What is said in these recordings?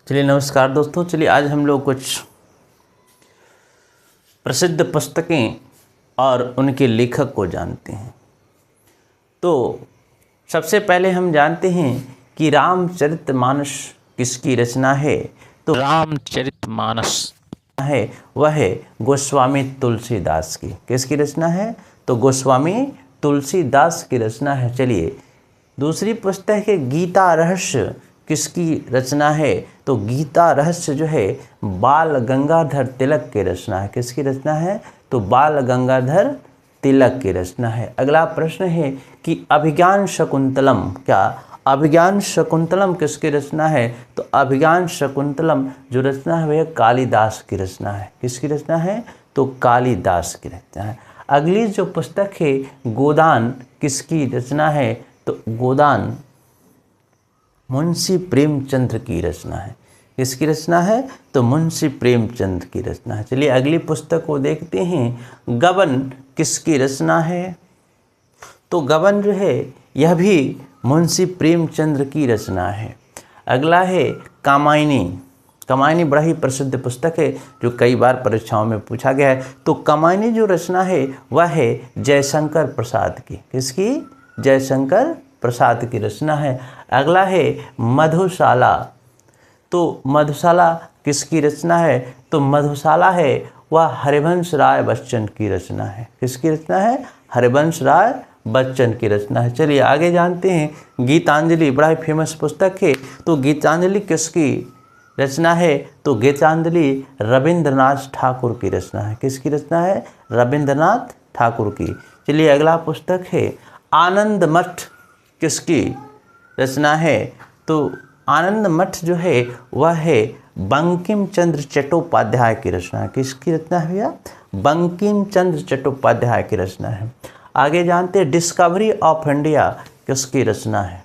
चलिए नमस्कार दोस्तों। चलिए आज हम लोग कुछ प्रसिद्ध पुस्तकें और उनके लेखक को जानते हैं। तो सबसे पहले हम जानते हैं कि रामचरितमानस किसकी रचना है। तो रामचरितमानस है वह है गोस्वामी तुलसीदास की। किसकी रचना है? तो गोस्वामी तुलसीदास की रचना है। चलिए दूसरी पुस्तक है गीता रहस्य किसकी रचना है? तो गीता रहस्य जो है बाल गंगाधर तिलक की रचना है। किसकी रचना है? तो बाल गंगाधर तिलक की रचना है। अगला प्रश्न है कि अभिज्ञान शकुंतलम, क्या अभिज्ञान शकुंतलम किसकी रचना है? तो अभिज्ञान शकुंतलम जो रचना है वह कालिदास की रचना है। किसकी रचना है? तो कालिदास की रचना है। अगली जो पुस्तक है गोदान किसकी रचना है? तो गोदान मुंशी प्रेमचंद्र की रचना है। किसकी रचना है? तो मुंशी प्रेमचंद की रचना है। चलिए अगली पुस्तक को देखते हैं। गबन किसकी रचना है? तो गबन जो है यह भी मुंशी प्रेमचंद्र की रचना है। अगला है कामायनी। कामायनी बड़ा ही प्रसिद्ध पुस्तक है जो कई बार परीक्षाओं में पूछा गया है। तो कामायनी जो रचना है वह है जयशंकर प्रसाद की। किसकी? जयशंकर प्रसाद की रचना है। अगला है मधुशाला। तो मधुशाला किसकी रचना है? तो मधुशाला है वह हरिवंश राय बच्चन की रचना है। किसकी रचना है? हरिवंश राय बच्चन की रचना है। चलिए आगे जानते हैं। गीतांजलि बड़ा ही फेमस पुस्तक है। तो गीतांजलि किसकी रचना है? तो गीतांजलि रविंद्रनाथ ठाकुर की रचना है। किसकी रचना है? रविंद्रनाथ ठाकुर की। चलिए अगला पुस्तक है आनंद मठ किसकी रचना है? तो आनंद मठ जो है वह है बंकिम चंद्र चट्टोपाध्याय की रचना है। किसकी रचना है भैया? बंकिम चंद्र चट्टोपाध्याय की रचना है। आगे जानते हैं डिस्कवरी ऑफ इंडिया किसकी रचना है?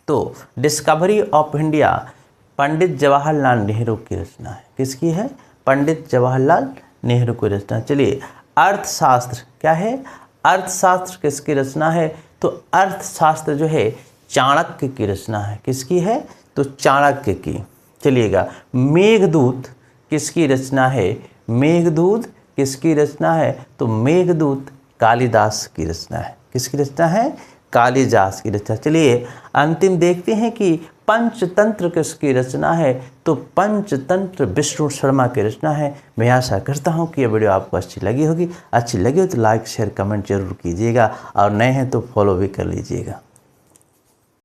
तो discovery of India Pandit Jawaharlal Nehru की रचना है। किसकी है? पंडित जवाहरलाल नेहरू की रचना। चलिए अर्थशास्त्र क्या है? अर्थशास्त्र किसकी रचना है? तो अर्थशास्त्र जो है चाणक्य की रचना है। किसकी है? तो चाणक्य की। चलिएगा मेघदूत किसकी रचना है? मेघदूत किसकी रचना है? तो मेघदूत कालिदास की रचना है। किसकी रचना है? कालिदास की रचना। चलिए अंतिम देखते हैं कि पंचतंत्र किसकी रचना है? तो पंचतंत्र विष्णु शर्मा की रचना है। मैं आशा करता हूं कि यह वीडियो आपको अच्छी लगी होगी। अच्छी लगी हो तो लाइक शेयर कमेंट जरूर कीजिएगा और नए हैं तो फॉलो भी कर लीजिएगा।